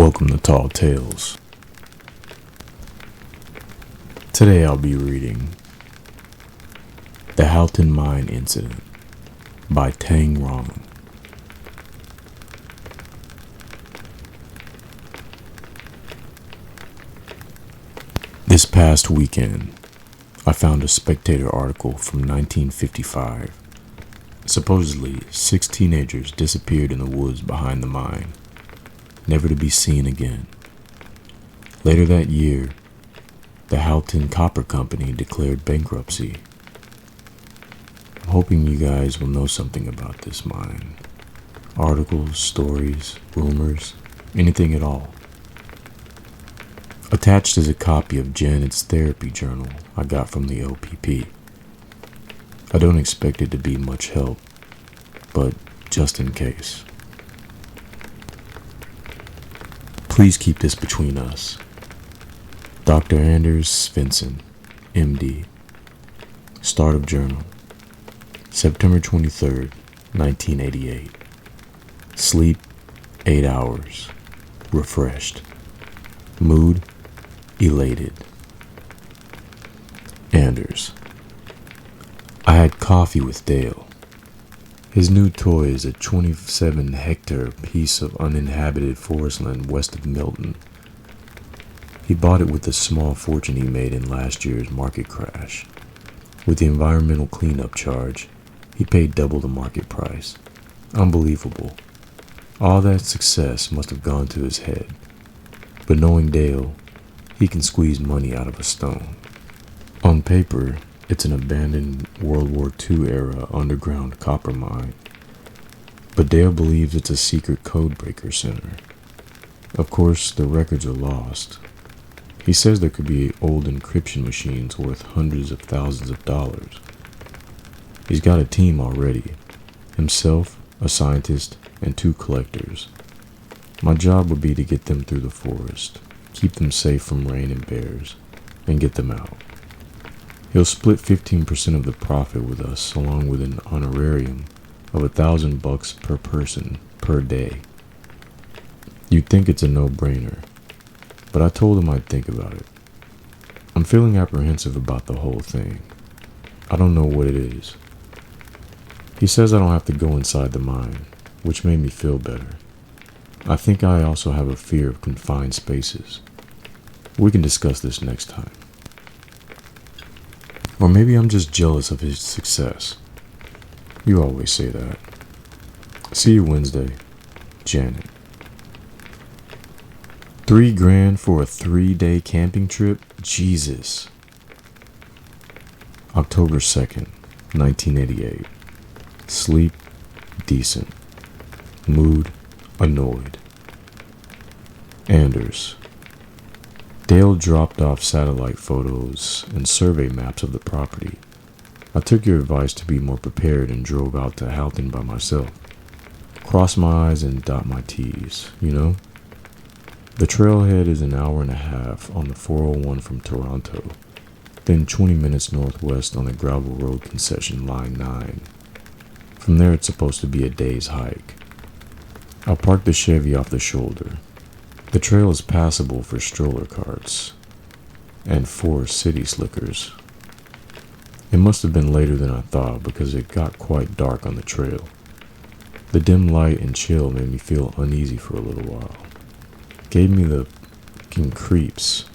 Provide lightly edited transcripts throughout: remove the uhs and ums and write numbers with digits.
Welcome to Tall Tales. Today I'll be reading The Halton Mine Incident by Teng Rong. This past weekend, I found a Spectator article from 1955. Supposedly, 6 teenagers disappeared in the woods behind the mine, never to be seen again. Later that year, the Halton Copper Company declared bankruptcy. I'm hoping you guys will know something about this mine. Articles, stories, rumors, anything at all. Attached is a copy of Janet's therapy journal I got from the OPP. I don't expect it to be much help, but just in case. Please keep this between us. Dr. Anders Svensson, MD. Start of journal. September 23rd, 1988. Sleep, 8 hours. Refreshed. Mood, elated. Anders. I had coffee with Dale. His new toy is a 27-hectare piece of uninhabited forestland west of Milton. He bought it with the small fortune he made in last year's market crash. With the environmental cleanup charge, he paid double the market price. Unbelievable. All that success must have gone to his head. But knowing Dale, he can squeeze money out of a stone. On paper, it's an abandoned World War II era underground copper mine. But Dale believes it's a secret codebreaker center. Of course, the records are lost. He says there could be old encryption machines worth hundreds of thousands of dollars. He's got a team already. Himself, a scientist, and 2 collectors. My job would be to get them through the forest, keep them safe from rain and bears, and get them out. He'll split 15% of the profit with us, along with an honorarium of $1,000 per person per day. You'd think it's a no-brainer, but I told him I'd think about it. I'm feeling apprehensive about the whole thing. I don't know what it is. He says I don't have to go inside the mine, which made me feel better. I think I also have a fear of confined spaces. We can discuss this next time. Or maybe I'm just jealous of his success. You always say that. See you Wednesday. Janet. $3,000 for a 3-day camping trip? Jesus. October 2nd, 1988. Sleep, decent. Mood, annoyed. Anders. Dale dropped off satellite photos and survey maps of the property. I took your advice to be more prepared and drove out to Halton by myself. Cross my I's and dot my T's, you know? The trailhead is an hour and a half on the 401 from Toronto, then 20 minutes northwest on the gravel road concession Line 9. From there it's supposed to be a day's hike. I'll park the Chevy off the shoulder. The trail is passable for stroller carts and 4 city slickers. It must have been later than I thought because it got quite dark on the trail. The dim light and chill made me feel uneasy for a little while. Gave me the creeps.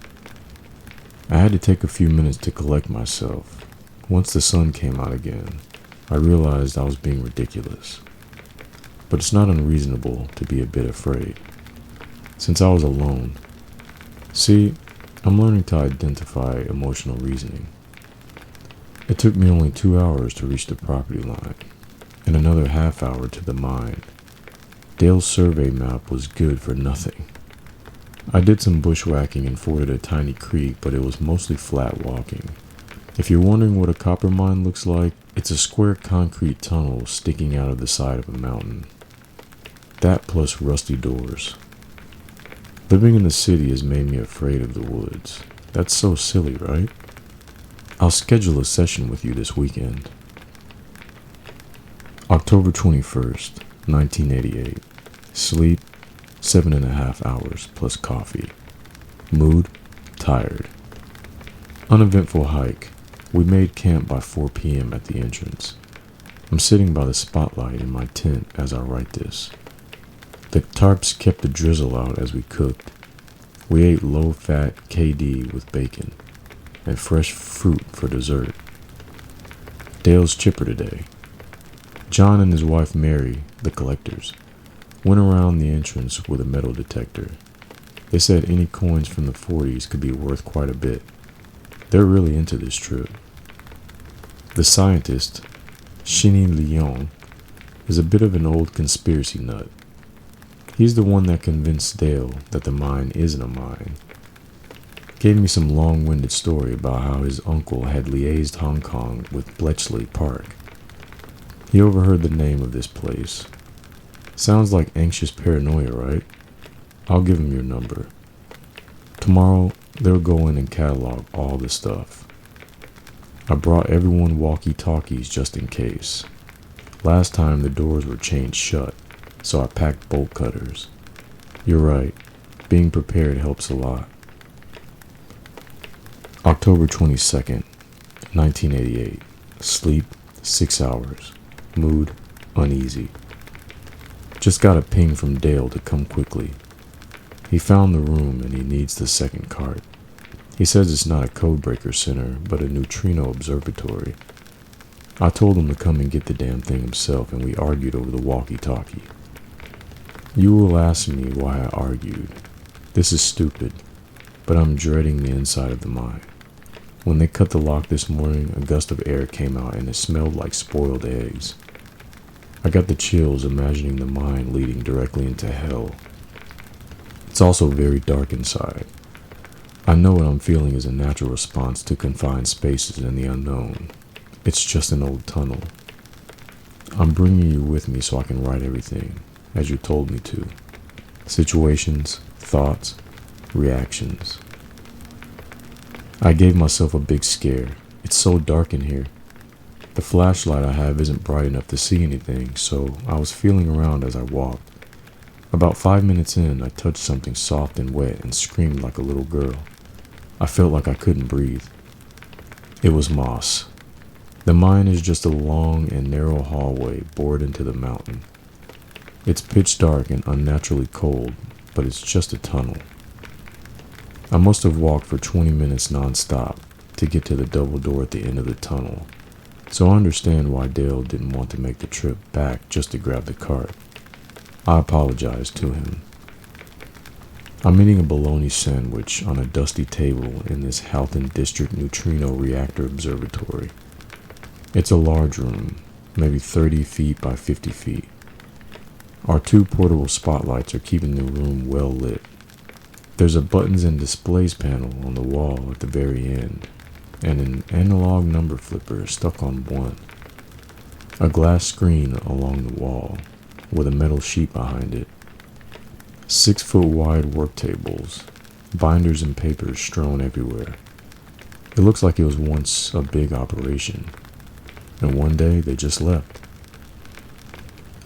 I had to take a few minutes to collect myself. Once the sun came out again, I realized I was being ridiculous. But it's not unreasonable to be a bit afraid. Since I was alone. See, I'm learning to identify emotional reasoning. It took me only 2 hours to reach the property line, and another half hour to the mine. Dale's survey map was good for nothing. I did some bushwhacking and forded a tiny creek, but it was mostly flat walking. If you're wondering what a copper mine looks like, it's a square concrete tunnel sticking out of the side of a mountain. That plus rusty doors. Living in the city has made me afraid of the woods. That's so silly, right? I'll schedule a session with you this weekend. October 21st, 1988. Sleep, 7.5 hours plus coffee. Mood, tired. Uneventful hike. We made camp by 4 p.m. at the entrance. I'm sitting by the spotlight in my tent as I write this. The tarps kept the drizzle out as we cooked. We ate low-fat KD with bacon and fresh fruit for dessert. Dale's chipper today. John and his wife Mary, the collectors, went around the entrance with a metal detector. They said any coins from the 40s could be worth quite a bit. They're really into this trip. The scientist, Shinny Leon, is a bit of an old conspiracy nut. He's the one that convinced Dale that the mine isn't a mine. Gave me some long-winded story about how his uncle had liaised Hong Kong with Bletchley Park. He overheard the name of this place. Sounds like anxious paranoia, right? I'll give him your number. Tomorrow, they'll go in and catalog all the stuff. I brought everyone walkie-talkies just in case. Last time the doors were chained shut, so I packed bolt cutters. You're right, being prepared helps a lot. October 22nd, 1988. Sleep, 6 hours. Mood, uneasy. Just got a ping from Dale to come quickly. He found the room and he needs the second cart. He says it's not a codebreaker center, but a neutrino observatory. I told him to come and get the damn thing himself, and we argued over the walkie-talkie. You will ask me why I argued. This is stupid, but I'm dreading the inside of the mine. When they cut the lock this morning, a gust of air came out and it smelled like spoiled eggs. I got the chills imagining the mine leading directly into hell. It's also very dark inside. I know what I'm feeling is a natural response to confined spaces and the unknown. It's just an old tunnel. I'm bringing you with me so I can write everything, as you told me to. Situations, thoughts, reactions. I gave myself a big scare. It's so dark in here. The flashlight I have isn't bright enough to see anything, so I was feeling around as I walked. About 5 minutes in, I touched something soft and wet and screamed like a little girl. I felt like I couldn't breathe. It was moss. The mine is just a long and narrow hallway bored into the mountain. It's pitch dark and unnaturally cold, but it's just a tunnel. I must have walked for 20 minutes non-stop to get to the double door at the end of the tunnel, so I understand why Dale didn't want to make the trip back just to grab the cart. I apologized to him. I'm eating a bologna sandwich on a dusty table in this Halton District Neutrino Reactor Observatory. It's a large room, maybe 30 feet by 50 feet. Our 2 portable spotlights are keeping the room well lit. There's a buttons and displays panel on the wall at the very end, and an analog number flipper stuck on one. A glass screen along the wall, with a metal sheet behind it. 6-foot wide work tables, binders and papers strewn everywhere. It looks like it was once a big operation, and one day they just left.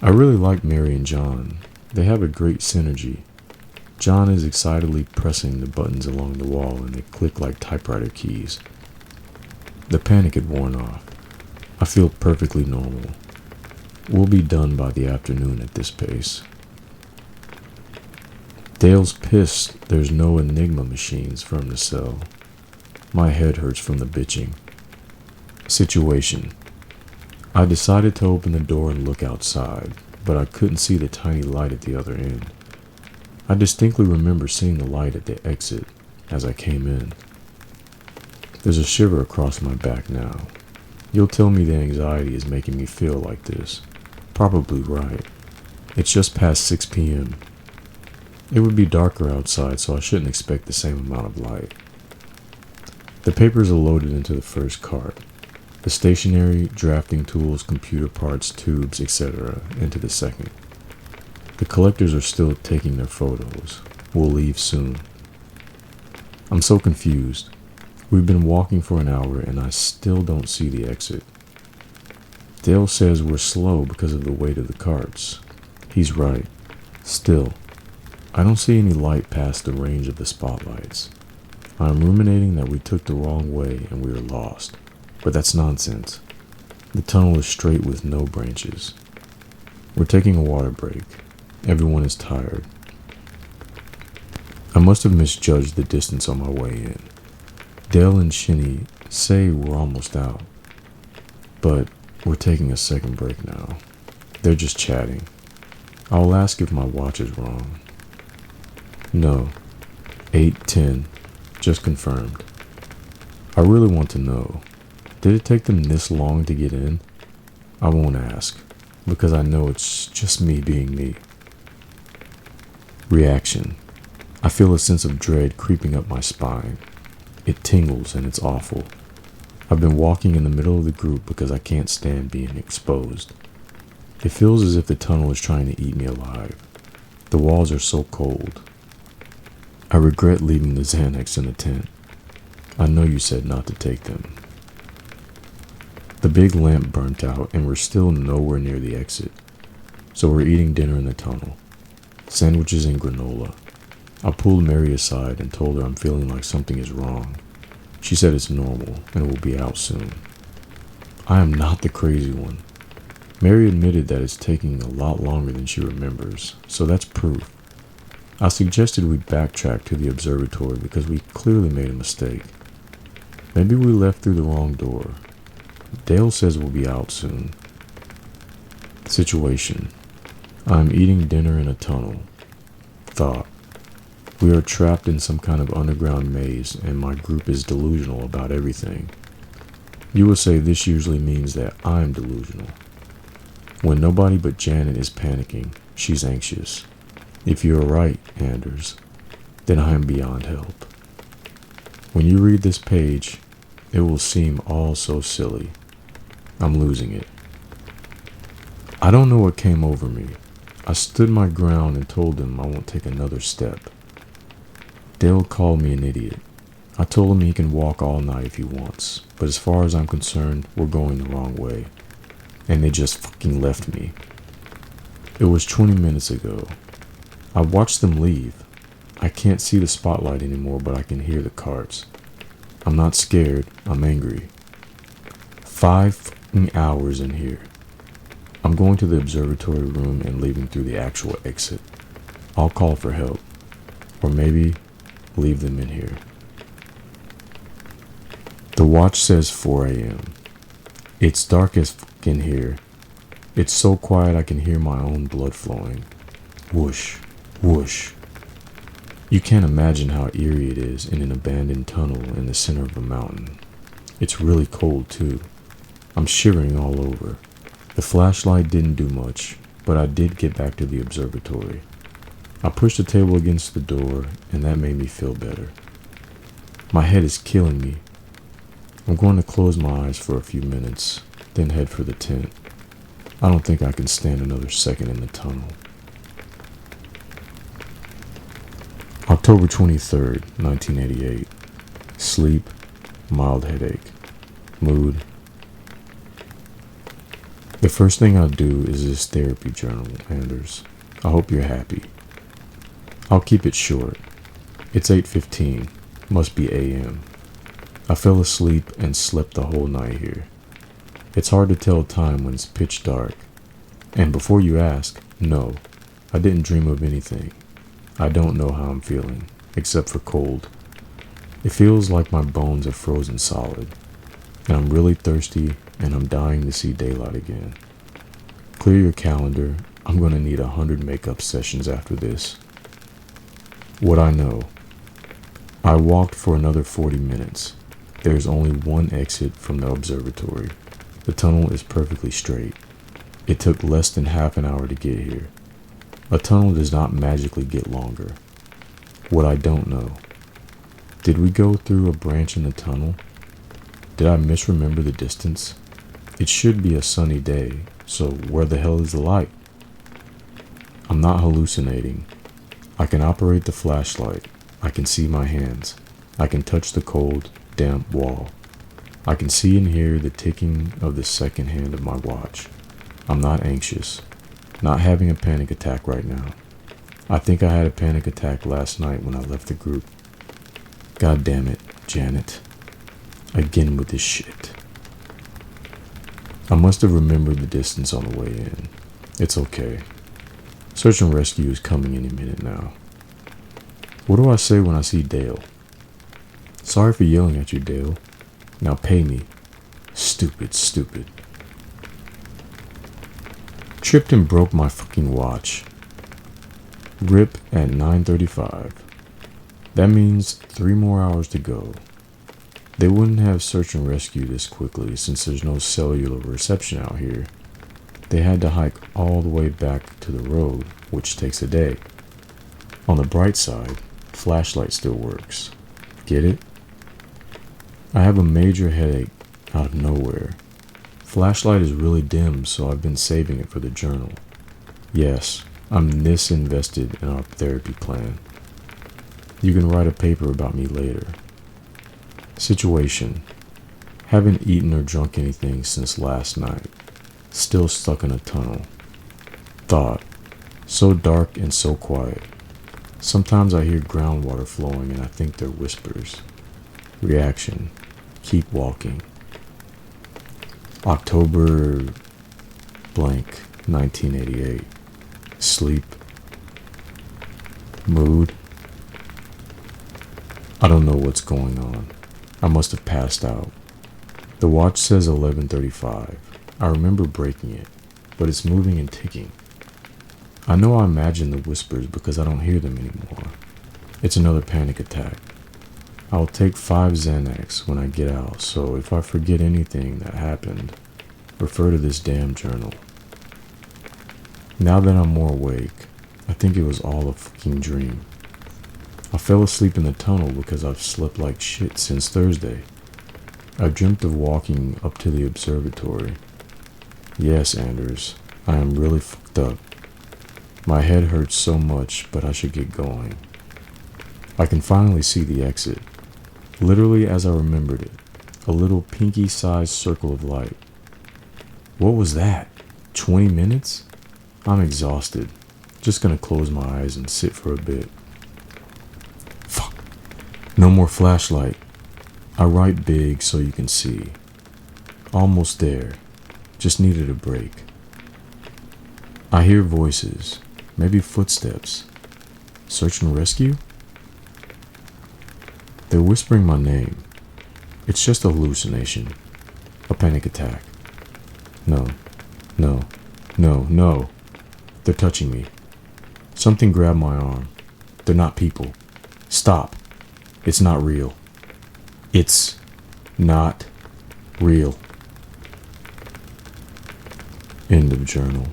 I really like Mary and John. They have a great synergy. John is excitedly pressing the buttons along the wall and they click like typewriter keys. The panic had worn off. I feel perfectly normal. We'll be done by the afternoon at this pace. Dale's pissed there's no Enigma machines for him to sell. My head hurts from the bitching. Situation. I decided to open the door and look outside, but I couldn't see the tiny light at the other end. I distinctly remember seeing the light at the exit as I came in. There's a shiver across my back now. You'll tell me the anxiety is making me feel like this. Probably right. It's just past 6 p.m. It would be darker outside, so I shouldn't expect the same amount of light. The papers are loaded into the first cart. The stationery, drafting tools, computer parts, tubes, etc. into the second. The collectors are still taking their photos. We'll leave soon. I'm so confused. We've been walking for an hour and I still don't see the exit. Dale says we're slow because of the weight of the carts. He's right. Still, I don't see any light past the range of the spotlights. I am ruminating that we took the wrong way and we are lost, but that's nonsense. The tunnel is straight with no branches. We're taking a water break. Everyone is tired. I must have misjudged the distance on my way in. Dale and Shinny say we're almost out, but we're taking a second break now. They're just chatting. I'll ask if my watch is wrong. No, 8:10, just confirmed. I really want to know, did it take them this long to get in? I won't ask, because I know it's just me being me. Reaction. I feel a sense of dread creeping up my spine. It tingles and it's awful. I've been walking in the middle of the group because I can't stand being exposed. It feels as if the tunnel is trying to eat me alive. The walls are so cold. I regret leaving the Xanax in the tent. I know you said not to take them. The big lamp burnt out and we're still nowhere near the exit. So we're eating dinner in the tunnel. Sandwiches and granola. I pulled Mary aside and told her I'm feeling like something is wrong. She said it's normal and will be out soon. I am not the crazy one. Mary admitted that it's taking a lot longer than she remembers, so that's proof. I suggested we backtrack to the observatory because we clearly made a mistake. Maybe we left through the wrong door. Dale says we'll be out soon. Situation. I'm eating dinner in a tunnel. Thought. We are trapped in some kind of underground maze and my group is delusional about everything. You will say this usually means that I'm delusional. When nobody but Janet is panicking, she's anxious. If you are right, Anders, then I am beyond help. When you read this page, it will seem all so silly. I'm losing it. I don't know what came over me. I stood my ground and told them I won't take another step. Dale called me an idiot. I told him he can walk all night if he wants, but as far as I'm concerned, we're going the wrong way. And they just fucking left me. It was 20 minutes ago. I watched them leave. I can't see the spotlight anymore, but I can hear the carts. I'm not scared, I'm angry. 5 fucking hours in here. I'm going to the observatory room and leaving through the actual exit. I'll call for help. Or maybe leave them in here. The watch says 4 a.m. It's dark as fuck in here. It's so quiet I can hear my own blood flowing. Whoosh, whoosh. You can't imagine how eerie it is in an abandoned tunnel in the center of a mountain. It's really cold too. I'm shivering all over. The flashlight didn't do much, but I did get back to the observatory. I pushed the table against the door, and that made me feel better. My head is killing me. I'm going to close my eyes for a few minutes, then head for the tent. I don't think I can stand another second in the tunnel. October 23rd, 1988. Sleep, mild headache. Mood. The first thing I'll do is this therapy journal, Anders. I hope you're happy. I'll keep it short. It's 8:15. Must be a.m. I fell asleep and slept the whole night here. It's hard to tell time when it's pitch dark. And before you ask, no, I didn't dream of anything. I don't know how I'm feeling, except for cold. It feels like my bones are frozen solid. And I'm really thirsty and I'm dying to see daylight again. Clear your calendar. I'm going to need 100 makeup sessions after this. What I know. I walked for another 40 minutes. There's only one exit from the observatory. The tunnel is perfectly straight. It took less than half an hour to get here. A tunnel does not magically get longer. What I don't know. Did we go through a branch in the tunnel? Did I misremember the distance? It should be a sunny day, so where the hell is the light? I'm not hallucinating. I can operate the flashlight. I can see my hands. I can touch the cold, damp wall. I can see and hear the ticking of the second hand of my watch. I'm not anxious. Not having a panic attack right now. I think I had a panic attack last night when I left the group. God damn it, Janet. Again with this shit. I must have remembered the distance on the way in. It's okay. Search and rescue is coming any minute now. What do I say when I see Dale? Sorry for yelling at you, Dale. Now pay me. Stupid, stupid. Tripped and broke my fucking watch. RIP at 9:35. That means 3 more hours to go. They wouldn't have search and rescue this quickly since there's no cellular reception out here. They had to hike all the way back to the road, which takes a day. On the bright side, flashlight still works. Get it? I have a major headache out of nowhere. Flashlight is really dim, so I've been saving it for the journal. Yes, I'm this invested in our therapy plan. You can write a paper about me later. Situation. Haven't eaten or drunk anything since last night. Still stuck in a tunnel. Thought. So dark and so quiet. Sometimes I hear groundwater flowing and I think they're whispers. Reaction. Keep walking. October blank 1988. Sleep. Mood. I don't know what's going on. I must have passed out. The watch says 11:35. I remember breaking it, but it's moving and ticking. I know I imagine the whispers because I don't hear them anymore. It's another panic attack. I'll take 5 Xanax when I get out, so if I forget anything that happened, refer to this damn journal. Now that I'm more awake, I think it was all a fucking dream. I fell asleep in the tunnel because I've slept like shit since Thursday. I dreamt of walking up to the observatory. Yes, Anders, I am really fucked up. My head hurts so much, but I should get going. I can finally see the exit. Literally as I remembered it. A little pinky-sized circle of light. What was that? 20 minutes? I'm exhausted. Just gonna close my eyes and sit for a bit. Fuck. No more flashlight. I write big so you can see. Almost there. Just needed a break. I hear voices. Maybe footsteps. Search and rescue? They're whispering my name. It's just a hallucination. A panic attack. No. No. No. No. They're touching me. Something grabbed my arm. They're not people. Stop. It's not real. It's not real. End of journal.